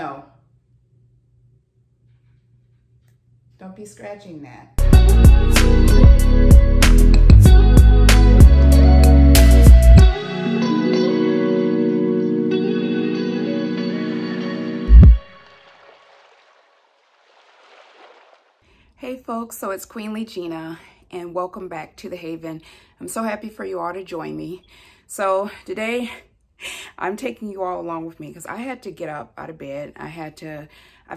No. Don't be scratching that. Hey folks, so it's Queenly Gina and welcome back to The Haven. I'm so happy for you all to join me. So today I'm taking you all along with me because I had to get up out of bed. I have to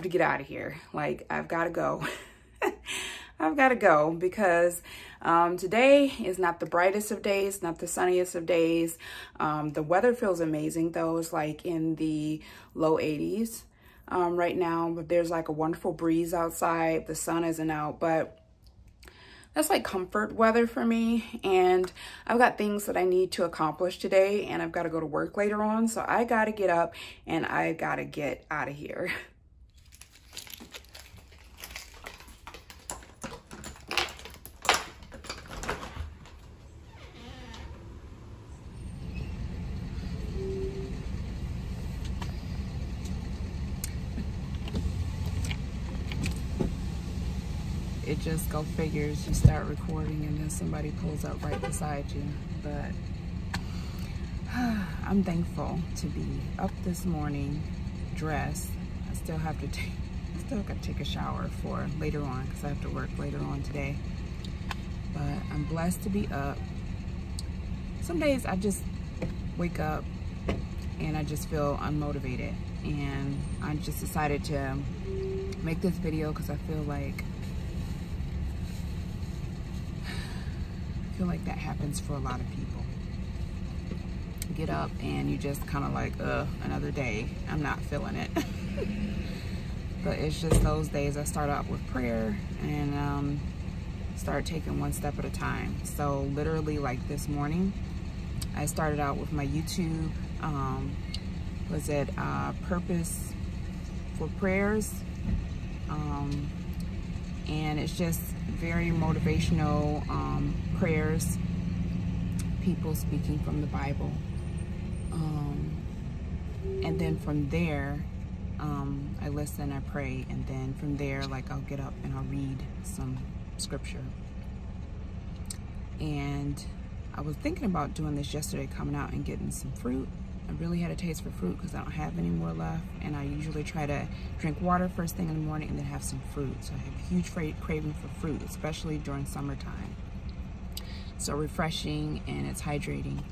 get out of here. Like, I've got to go. I've got to go because today is not the brightest of days, not the sunniest of days. The weather feels amazing though. It's like in the low 80s. Right now, but there's like a wonderful breeze outside. The sun isn't out, but that's like comfort weather for me. And I've got things that I need to accomplish today, and I've got to go to work later on. So I got to get up and I got to get out of here. It just go figures, you start recording and then somebody pulls up right beside you. But I'm thankful to be up this morning, dressed. I still got to take a shower for later on because I have to work later on today. But I'm blessed to be up. Some days I just wake up and I just feel unmotivated. And I just decided to make this video because I feel like that happens for a lot of people. You get up and you just kind of like, another day. I'm not feeling it. But it's just those days I start out with prayer and start taking one step at a time. So literally like this morning, I started out with my YouTube, Purpose for Prayers. And it's just very motivational prayers, people speaking from the Bible. And then from there, I listen, I pray, and then from there, like, I'll get up and I'll read some scripture. And I was thinking about doing this yesterday, coming out and getting some fruit. I really had a taste for fruit because I don't have any more left, and I usually try to drink water first thing in the morning and then have some fruit. So I have a huge craving for fruit, especially during summertime. So refreshing and it's hydrating.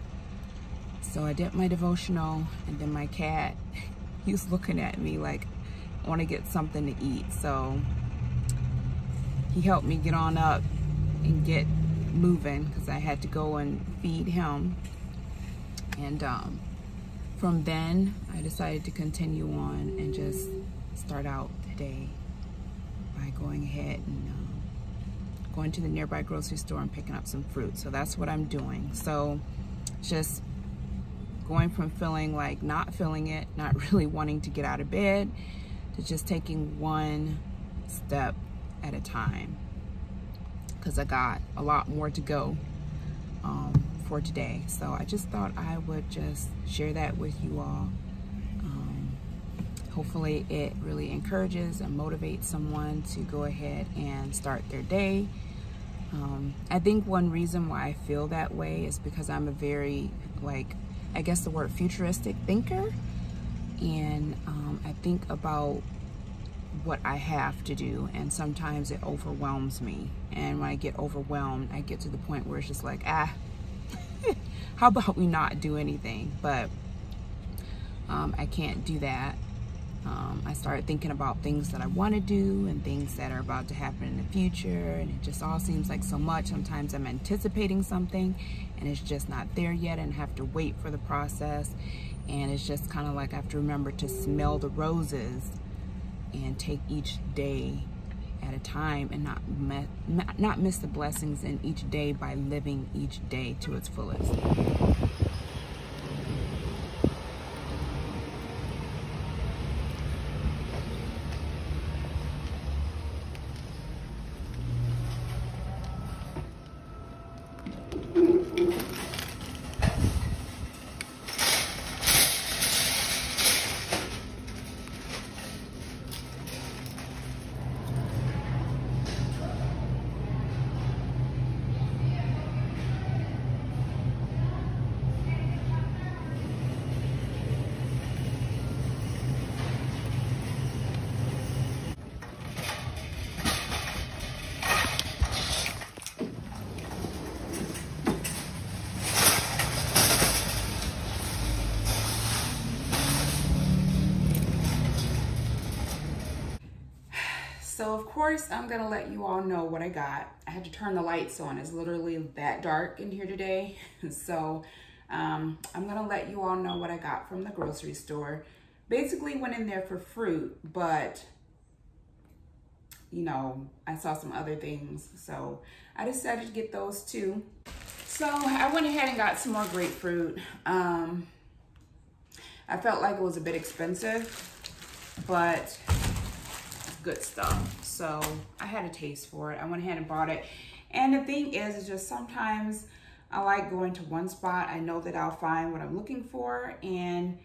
So I did my devotional, and then my cat, he was looking at me like, I want to get something to eat. So he helped me get on up and get moving because I had to go and feed him. And from then, I decided to continue on and just start out the day by going ahead and going to the nearby grocery store and picking up some fruit. So that's what I'm doing. So just going from feeling like not feeling it, not really wanting to get out of bed, to just taking one step at a time. Because I got a lot more to go for today. So I just thought I would just share that with you all. Hopefully it really encourages and motivates someone to go ahead and start their day. I think one reason why I feel that way is because I'm a very, like, I guess the word futuristic thinker. And I think about what I have to do, and sometimes it overwhelms me. And when I get overwhelmed, I get to the point where it's just like, how about we not do anything? But I can't do that. I started thinking about things that I want to do and things that are about to happen in the future, and it just all seems like so much. Sometimes I'm anticipating something and it's just not there yet, and have to wait for the process. And it's just kind of like I have to remember to smell the roses and take each day at a time, and not miss the blessings in each day by living each day to its fullest. So of course, I'm gonna let you all know what I got. I had to turn the lights on. It's literally that dark in here today. So I'm gonna let you all know what I got from the grocery store. Basically went in there for fruit, but you know, I saw some other things. So I decided to get those too. So I went ahead and got some more grapefruit. I felt like it was a bit expensive, but good stuff. So I had a taste for it. I went ahead and bought it. And the thing is just sometimes I like going to one spot. I know that I'll find what I'm looking for, and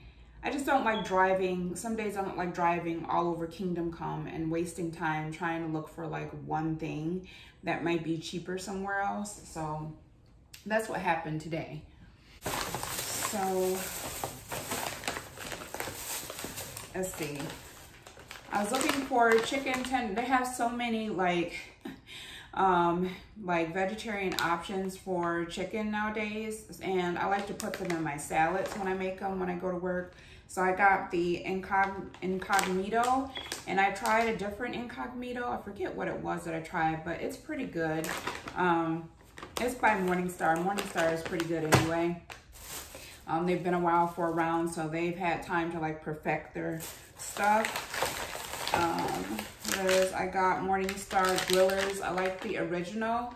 I just don't like driving. Some days I don't like driving all over Kingdom Come and wasting time trying to look for like one thing that might be cheaper somewhere else. So that's what happened today. So let's see. I was looking for chicken tenders. They have so many like vegetarian options for chicken nowadays, and I like to put them in my salads when I make them when I go to work. So I got the incognito, and I tried a different incognito. I forget what it was that I tried, but it's pretty good. It's by Morningstar. Morningstar is pretty good anyway. They've been around, so they've had time to like perfect their stuff. I got Morningstar grillers. I like the original,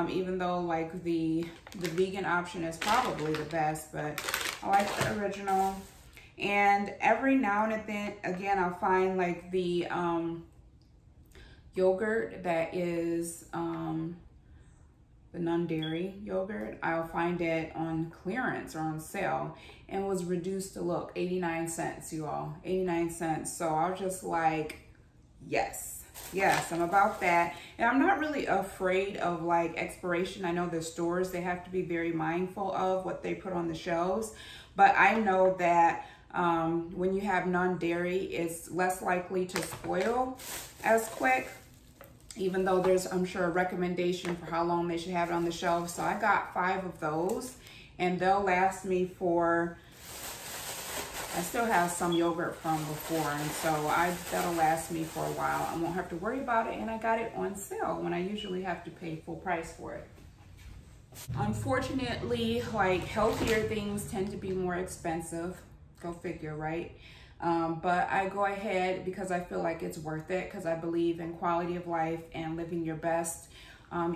even though like the vegan option is probably the best, but I like the original. And every now and then, again, I'll find like the yogurt that is the non-dairy yogurt. I'll find it on clearance or on sale, and was reduced to look 89 cents, you all, 89 cents. So I was just like, yes, I'm about that. And I'm not really afraid of like expiration. I know the stores, they have to be very mindful of what they put on the shelves, but I know that when you have non-dairy, it's less likely to spoil as quick, even though there's, I'm sure, a recommendation for how long they should have it on the shelf. So I got 5 of those, and they'll last me for, I still have some yogurt from before, and so that'll last me for a while. I won't have to worry about it, and I got it on sale when I usually have to pay full price for it. Unfortunately, like healthier things tend to be more expensive. Go figure, right? But I go ahead because I feel like it's worth it, because I believe in quality of life and living your best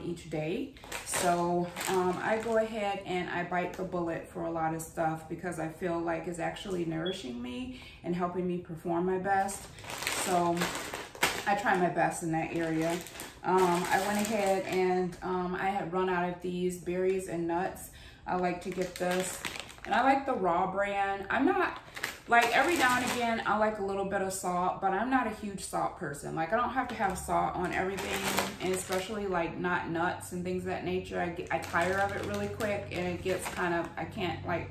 each day. So I go ahead and I bite the bullet for a lot of stuff because I feel like it's actually nourishing me and helping me perform my best. So I try my best in that area. I went ahead and I had run out of these berries and nuts. I like to get this, and I like the Raw brand. I'm not, like, every now and again, I like a little bit of salt, but I'm not a huge salt person. Like, I don't have to have salt on everything, and especially, like, not nuts and things of that nature. I tire of it really quick, and it gets kind of, I can't, like,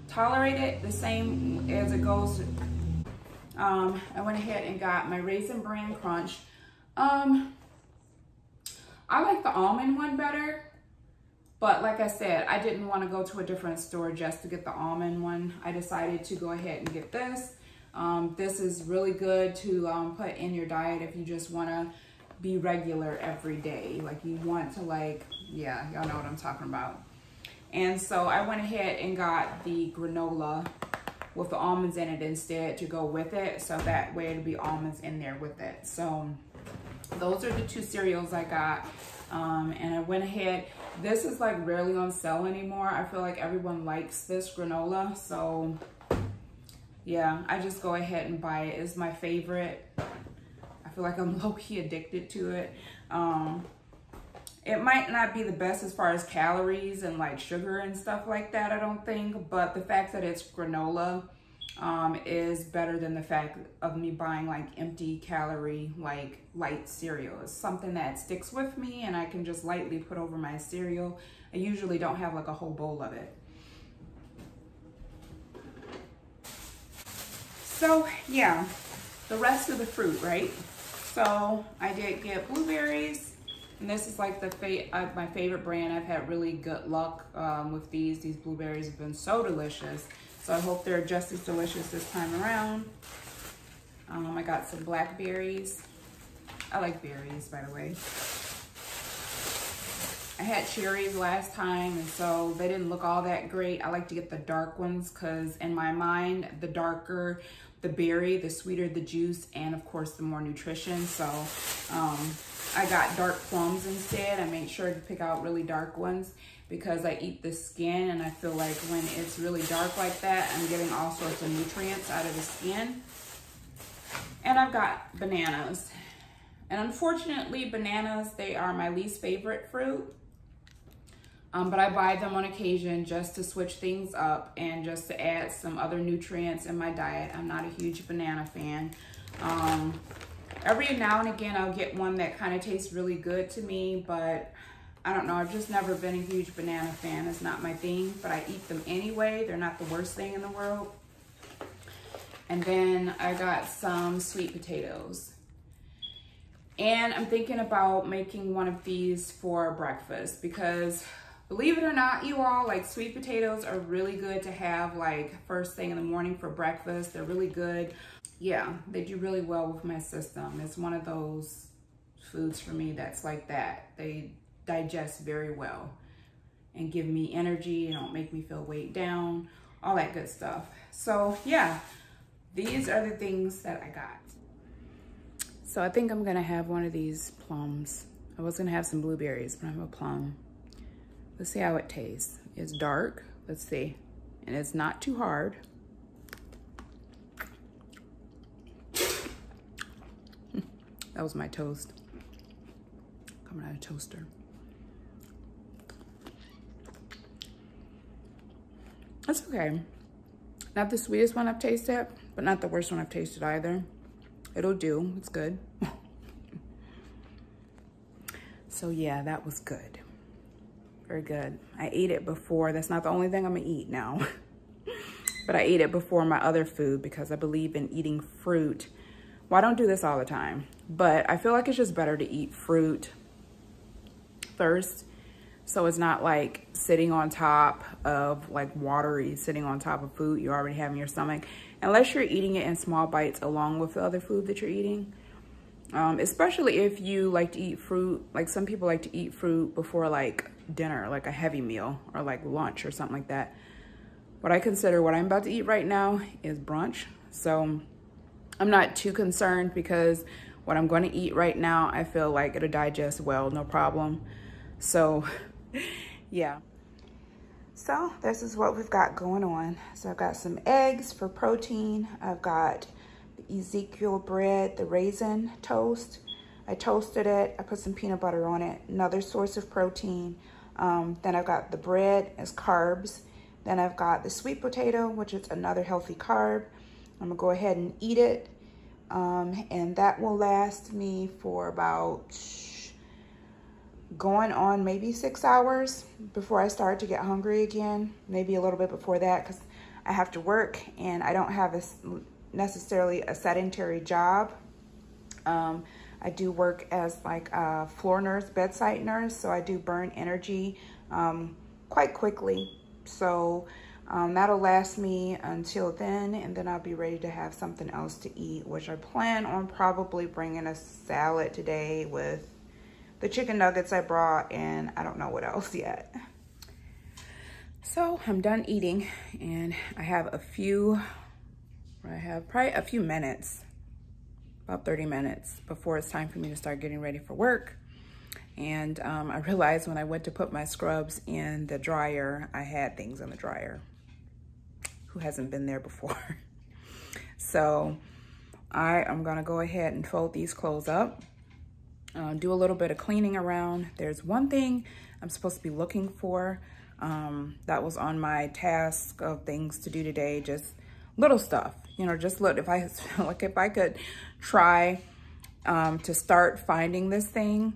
tolerate it the same as it goes. I went ahead and got my Raisin Bran Crunch. I like the almond one better. But like I said, I didn't want to go to a different store just to get the almond one. I decided to go ahead and get this. This is really good to put in your diet if you just want to be regular every day. Like you want to, like, yeah, y'all know what I'm talking about. And so I went ahead and got the granola with the almonds in it instead to go with it. So that way it'll be almonds in there with it. So those are the 2 cereals I got. And I went ahead, this is like rarely on sale anymore. I feel like everyone likes this granola. So yeah, I just go ahead and buy it. It's my favorite. I feel like I'm low-key addicted to it. It might not be the best as far as calories and like sugar and stuff like that, I don't think. But the fact that it's granola is better than the fact of me buying like empty calorie, like light cereal. It's something that sticks with me and I can just lightly put over my cereal. I usually don't have like a whole bowl of it. So yeah, the rest of the fruit, right? So I did get blueberries, and this is like my favorite brand. I've had really good luck with these. These blueberries have been so delicious. So I hope they're just as delicious this time around. I got some blackberries. I like berries, by the way. I had cherries last time, and so they didn't look all that great. I like to get the dark ones because in my mind, the darker the berry, the sweeter the juice, and of course, the more nutrition. So I got dark plums instead. I made sure to pick out really dark ones because I eat the skin, and I feel like when it's really dark like that, I'm getting all sorts of nutrients out of the skin. And I've got bananas. And unfortunately, bananas, they are my least favorite fruit. But I buy them on occasion just to switch things up and just to add some other nutrients in my diet. I'm not a huge banana fan. Every now and again, I'll get one that kind of tastes really good to me, but I don't know. I've just never been a huge banana fan. It's not my thing, but I eat them anyway. They're not the worst thing in the world. And then I got some sweet potatoes. And I'm thinking about making one of these for breakfast because believe it or not, you all, like sweet potatoes are really good to have like first thing in the morning for breakfast. They're really good. Yeah, they do really well with my system. It's one of those foods for me that's like that. They digest very well and give me energy. They don't make me feel weighed down, all that good stuff. So yeah, these are the things that I got. So I think I'm gonna have one of these plums. I was gonna have some blueberries, but I have a plum. Let's see how it tastes. It's dark, let's see. And it's not too hard. That was my toast. Coming out of toaster. That's okay. Not the sweetest one I've tasted, but not the worst one I've tasted either. It'll do, it's good. So yeah, that was good. Very good. I ate it before. That's not the only thing I'm gonna eat now. But I ate it before my other food because I believe in eating fruit. Well, I don't do this all the time, but I feel like it's just better to eat fruit first. So it's not like sitting on top of like watery, sitting on top of food you already have in your stomach. Unless you're eating it in small bites along with the other food that you're eating. Especially if you like to eat fruit, like some people like to eat fruit before like dinner, like a heavy meal or like lunch or something like that. What I consider what I'm about to eat right now is brunch. So I'm not too concerned because what I'm going to eat right now, I feel like it'll digest well, no problem. So yeah. So this is what we've got going on. So I've got some eggs for protein. I've got the Ezekiel bread, the raisin toast. I toasted it. I put some peanut butter on it. Another source of protein. Then I've got the bread as carbs. Then I've got the sweet potato, which is another healthy carb. I'm gonna go ahead and eat it. And that will last me for about going on maybe 6 hours before I start to get hungry again. Maybe a little bit before that because I have to work and I don't have necessarily a sedentary job. I do work as like a floor nurse, bedside nurse, so I do burn energy quite quickly. So that'll last me until then, and then I'll be ready to have something else to eat, which I plan on probably bringing a salad today with the chicken nuggets I brought, and I don't know what else yet. So I'm done eating, and I have probably a few minutes, about 30 minutes before it's time for me to start getting ready for work. And I realized when I went to put my scrubs in the dryer, I had things in the dryer. Who hasn't been there before? So I am gonna go ahead and fold these clothes up. Do a little bit of cleaning around. There's one thing I'm supposed to be looking for that was on my task of things to do today, just little stuff, you know, just look, if I could try to start finding this thing,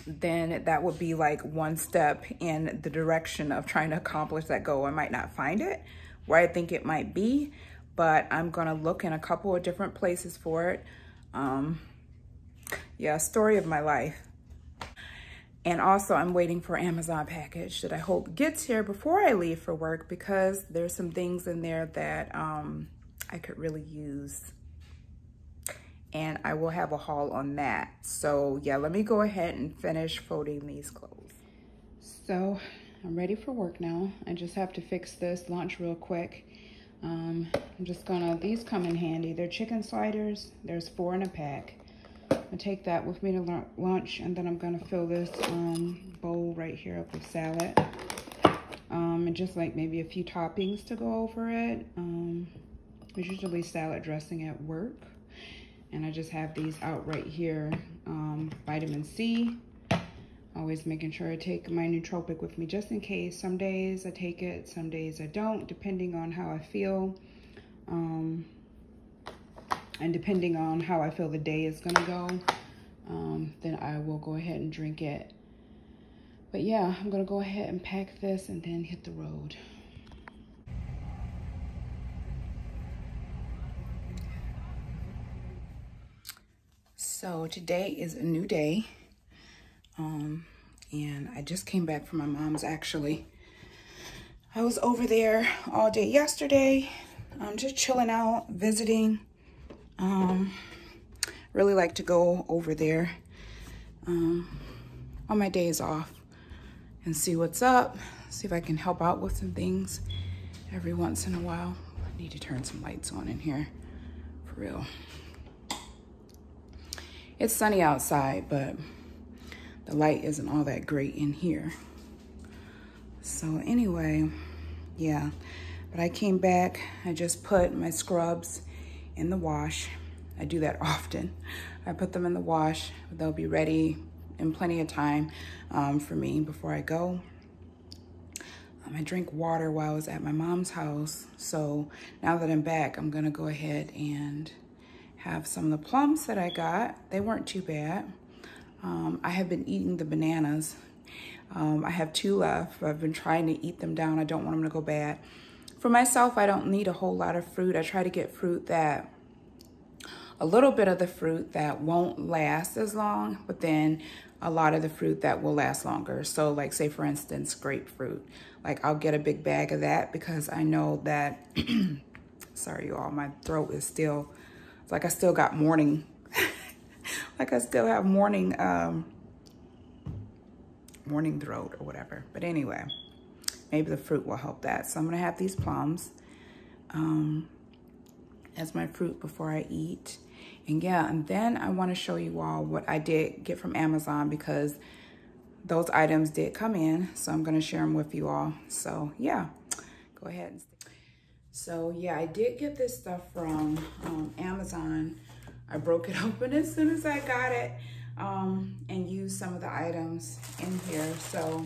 then that would be like one step in the direction of trying to accomplish that goal. I might not find it where I think it might be, but I'm gonna look in a couple of different places for it. Yeah, story of my life. And also I'm waiting for Amazon package that I hope gets here before I leave for work, because there's some things in there that I could really use. and I will have a haul on that. So yeah, let me go ahead and finish folding these clothes. So I'm ready for work now. I just have to fix this lunch real quick. I'm just gonna, these come in handy. They're chicken sliders. There's 4 in a pack. I'll take that with me to lunch, and then I'm gonna fill this bowl right here up with salad. And just like maybe a few toppings to go over it. There's usually salad dressing at work. And I just have these out right here. Vitamin C. Always making sure I take my nootropic with me just in case. Some days I take it, some days I don't, depending on how I feel. And depending on how I feel the day is gonna go, then I will go ahead and drink it. But yeah, I'm gonna go ahead and pack this and then hit the road. So today is a new day. And I just came back from my mom's actually. I was over there all day yesterday, just chilling out, visiting. Really like to go over there on my days off and see what's up, see if I can help out with some things every once in a while. I need to turn some lights on in here, for real. It's sunny outside, but the light isn't all that great in here. So anyway, yeah, but I came back, I just put my scrubs in the wash. I do that often. I put them in the wash. They'll be ready in plenty of time for me before I go. I drank water while I was at my mom's house. So now that I'm back, I'm gonna go ahead and have some of the plums that I got. They weren't too bad. I have been eating the bananas. I have 2 left. I've been trying to eat them down. I don't want them to go bad. For myself, I don't need a whole lot of fruit. I try to get fruit that, a little bit of the fruit that won't last as long, but then a lot of the fruit that will last longer. So like say for instance, grapefruit. Like I'll get a big bag of that because I know that, sorry you all, my throat is still, it's like I still got morning, like I still have morning throat or whatever. But anyway, maybe the fruit will help that. So I'm gonna have these plums as my fruit before I eat. And yeah, and then I wanna show you all what I did get from Amazon because those items did come in. So I'm gonna share them with you all. So yeah, go ahead and so yeah, I did get this stuff from Amazon. I broke it open as soon as I got it and used some of the items in here. So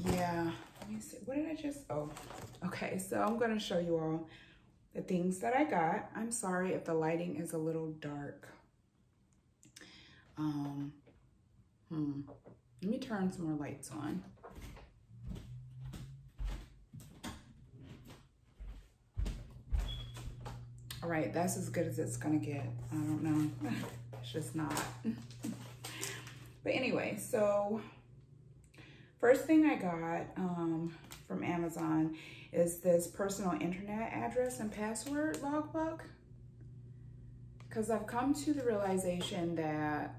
yeah, let me see, what did I just, oh, okay. So I'm gonna show you all the things that I got. I'm sorry if the lighting is a little dark. Let me turn some more lights on. All right, that's as good as it's gonna get. I don't know, it's just not. But anyway, so first thing I got from Amazon is this personal internet address and password logbook. Because I've come to the realization that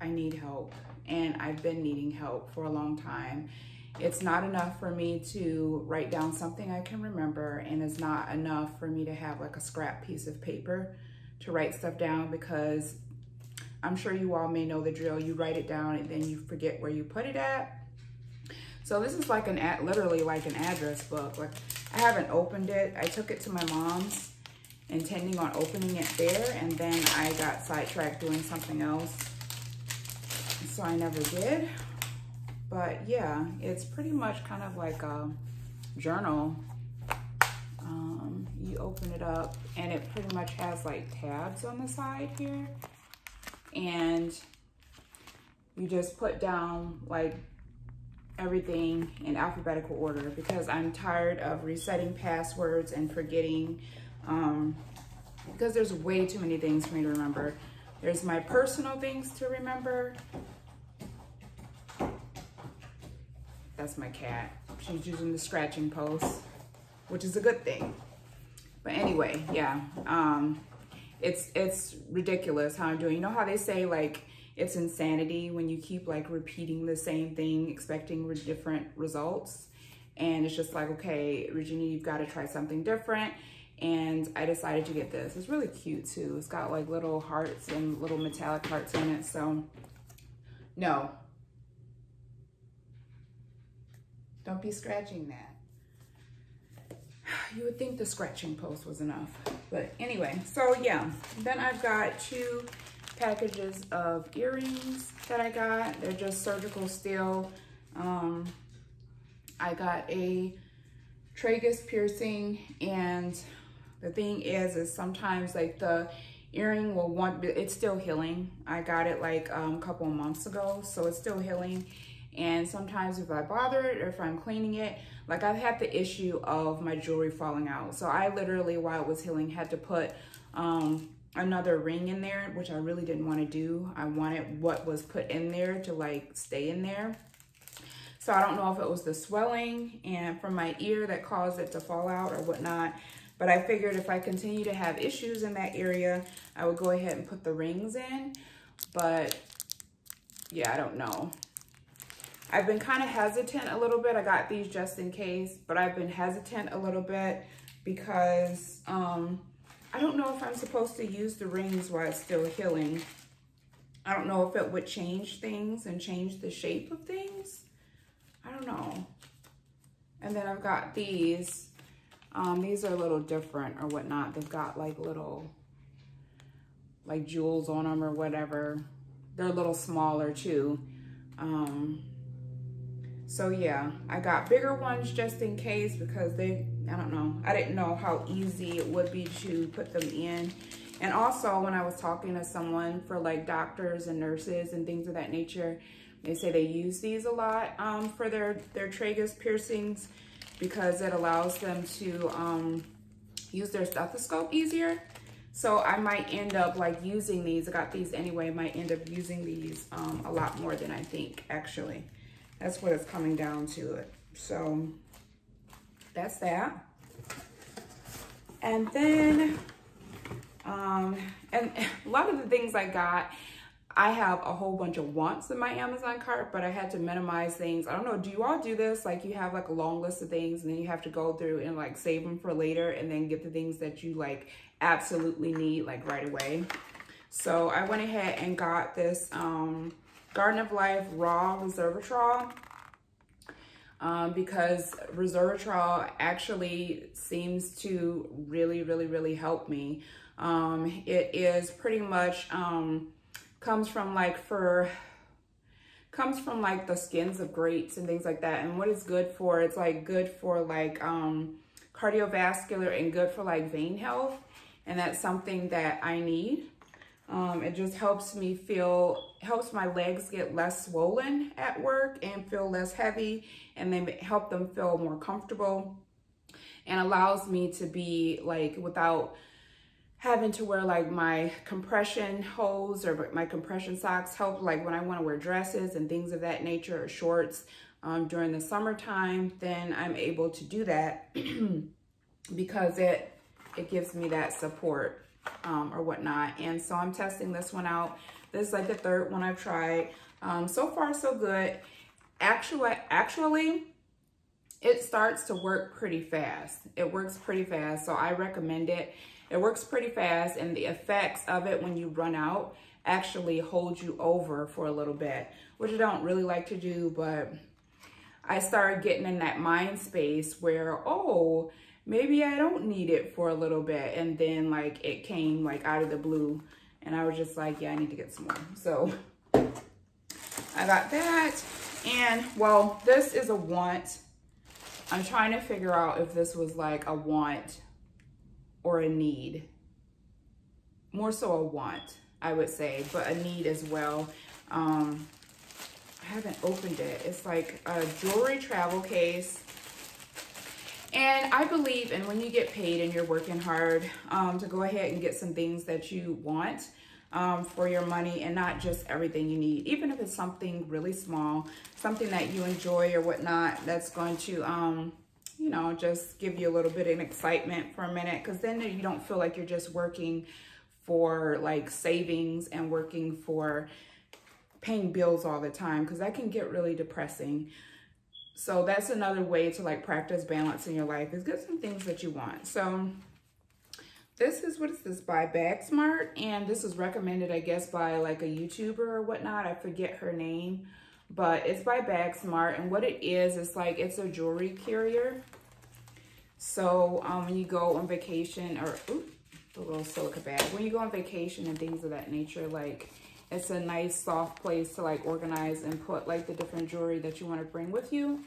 I need help, and I've been needing help for a long time. It's not enough for me to write down something I can remember, and it's not enough for me to have like a scrap piece of paper to write stuff down, because I'm sure you all may know the drill. You write it down and then you forget where you put it at. So this is like literally like an address book. Like I haven't opened it. I took it to my mom's intending on opening it there, and then I got sidetracked doing something else. So I never did. But yeah, it's pretty much kind of like a journal. You open it up and it pretty much has like tabs on the side here. And you just put down like everything in alphabetical order, because I'm tired of resetting passwords and forgetting, because there's way too many things for me to remember. There's my personal things to remember. That's my cat. She's using the scratching post, which is a good thing. But anyway, yeah, it's ridiculous how I'm doing. You know how they say like it's insanity when you keep like repeating the same thing, expecting different results. And it's just like, okay, Regina, you've got to try something different. And I decided to get this. It's really cute too. It's got like little hearts and little metallic hearts in it. So no, don't be scratching that. You would think the scratching post was enough, but anyway, so yeah, then I've got 2 packages of earrings that I got. They're just surgical steel. I got a tragus piercing, and the thing is sometimes like the earring will it's still healing. I got it like a couple of months ago, so it's still healing. And sometimes if I bother it or if I'm cleaning it, like I've had the issue of my jewelry falling out. So I literally, while it was healing, had to put another ring in there, which I really didn't want to do. I wanted what was put in there to like stay in there. So I don't know if it was the swelling and from my ear that caused it to fall out or whatnot. But I figured if I continue to have issues in that area, I would go ahead and put the rings in. But yeah, I don't know. I've been kind of hesitant a little bit. I got these just in case, but I've been hesitant a little bit because I don't know if I'm supposed to use the rings while it's still healing. I don't know if it would change things and change the shape of things. I don't know. And then I've got these. These are a little different or whatnot. They've got like little like jewels on them or whatever. They're a little smaller too. So yeah, I got bigger ones just in case because I don't know. I didn't know how easy it would be to put them in. And also when I was talking to someone for like doctors and nurses and things of that nature, they say they use these a lot for their tragus piercings because it allows them to use their stethoscope easier. So I might end up like using these. I got these anyway. I might end up using these a lot more than I think, actually. That's what it's coming down to it. So that's that. And then, and a lot of the things I got, I have a whole bunch of wants in my Amazon cart, but I had to minimize things. I don't know, do you all do this? Like you have like a long list of things and then you have to go through and like save them for later and then get the things that you like absolutely need like right away. So I went ahead and got this Garden of Life Raw Resveratrol because resveratrol actually seems to really help me. It is pretty much comes from like the skins of grapes and things like that. And what it's good for, it's like good for like cardiovascular and good for like vein health. And that's something that I need. It just helps me helps my legs get less swollen at work and feel less heavy, and then help them feel more comfortable, and allows me to be like without having to wear like my compression hose or my compression socks. Help like when I want to wear dresses and things of that nature or shorts during the summertime, then I'm able to do that because it gives me that support or whatnot. And so I'm testing this one out. This is like the 3rd one I've tried. So far so good. Actually, it starts to work pretty fast. It works pretty fast, so I recommend it. It works pretty fast, and the effects of it when you run out actually hold you over for a little bit, which I don't really like to do, but I started getting in that mind space where, oh, maybe I don't need it for a little bit. And then like it came like out of the blue and I was just like, yeah, I need to get some more. So I got that. And well, this is a want. I'm trying to figure out if this was like a want or a need. More so a want, I would say, but a need as well. I haven't opened it. It's like a jewelry travel case. And I believe in when you get paid and you're working hard to go ahead and get some things that you want for your money and not just everything you need. Even if it's something really small, something that you enjoy or whatnot, that's going to, you know, just give you a little bit of excitement for a minute, because then you don't feel like you're just working for like savings and working for paying bills all the time, because that can get really depressing. So that's another way to like practice balance in your life, is get some things that you want. So this is, what is this, by BagSmart, and this is recommended, I guess, by like a YouTuber or whatnot. I forget her name, but it's by BagSmart, and what it is like, it's a jewelry carrier. So when you go on vacation, or the little silica bag, when you go on vacation and things of that nature, like it's a nice soft place to like organize and put like the different jewelry that you want to bring with you.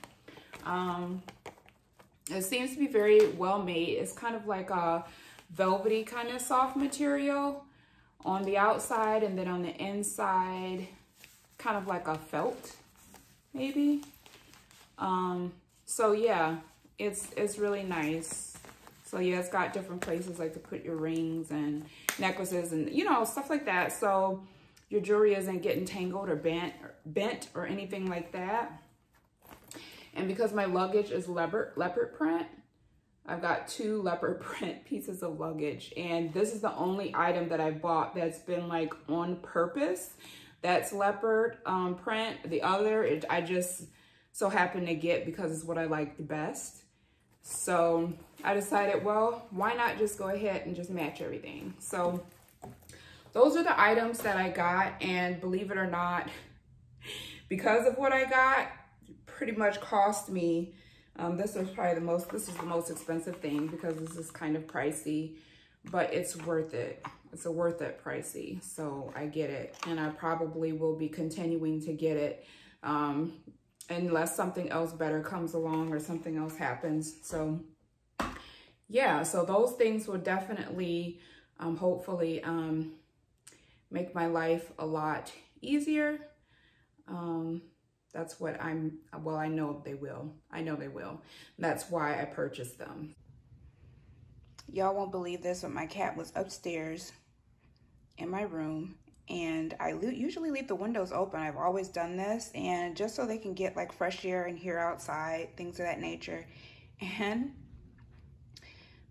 It seems to be very well made. It's kind of like a velvety kind of soft material on the outside, and then on the inside kind of like a felt maybe. So yeah, it's really nice. So yeah, it's got different places like to put your rings and necklaces and, you know, stuff like that, so your jewelry isn't getting tangled or bent or anything like that. And because my luggage is leopard print, I've got 2 leopard print pieces of luggage, and this is the only item that I bought that's been like on purpose that's leopard print. The other, I just so happen to get because it's what I like the best. So I decided, well, why not just go ahead and just match everything? So those are the items that I got, and believe it or not, because of what I got, pretty much cost me, this is the most expensive thing because this is kind of pricey, but it's worth it. It's a worth it pricey, so I get it, and I probably will be continuing to get it unless something else better comes along or something else happens. So yeah, so those things will definitely hopefully make my life a lot easier. That's what well, I know they will. I know they will. That's why I purchased them. Y'all won't believe this, but my cat was upstairs in my room, and I usually leave the windows open. I've always done this, and just so they can get like fresh air and hear outside, things of that nature. And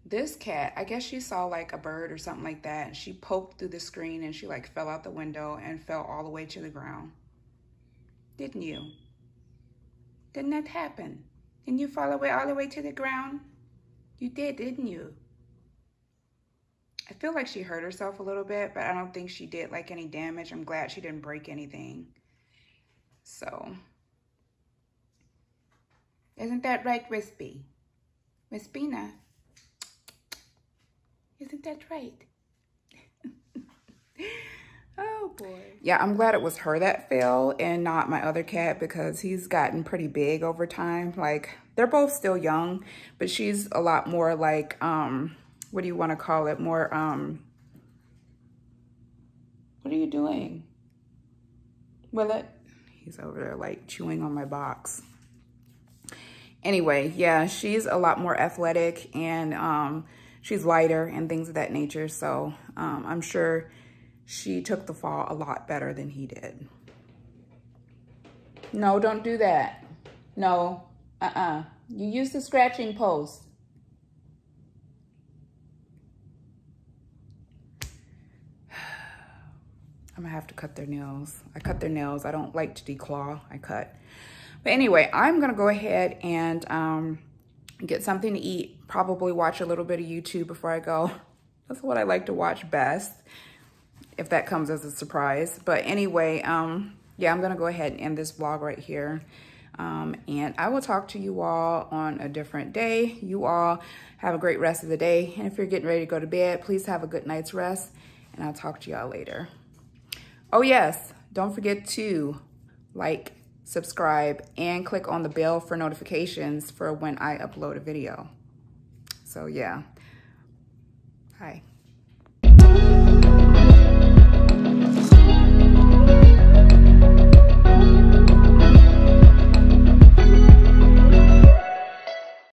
this cat, I guess she saw like a bird or something like that, and she poked through the screen and she like fell out the window and fell all the way to the ground. Didn't you? Didn't that happen? Didn't you fall away all the way to the ground? You did, didn't you? I feel like she hurt herself a little bit, but I don't think she did like any damage. I'm glad she didn't break anything. So, isn't that right, Wispy? Wispina? Isn't that right? Oh boy. Yeah, I'm glad it was her that fell and not my other cat, because he's gotten pretty big over time. Like, they're both still young, but she's a lot more like, what do you want to call it? More, what are you doing? Willet? He's over there like chewing on my box. Anyway, yeah, she's a lot more athletic, and she's lighter and things of that nature. So I'm sure she took the fall a lot better than he did. No, don't do that. No, You use the scratching post. I'm gonna have to cut their nails. I cut their nails. I don't like to declaw, I cut. But anyway, I'm gonna go ahead and get something to eat, probably watch a little bit of YouTube before I go. That's what I like to watch best, if that comes as a surprise. But anyway, yeah, I'm gonna go ahead and end this vlog right here. And I will talk to you all on a different day. You all have a great rest of the day. And if you're getting ready to go to bed, please have a good night's rest, and I'll talk to y'all later. Oh yes, don't forget to like, subscribe, and click on the bell for notifications for when I upload a video. So yeah, hi.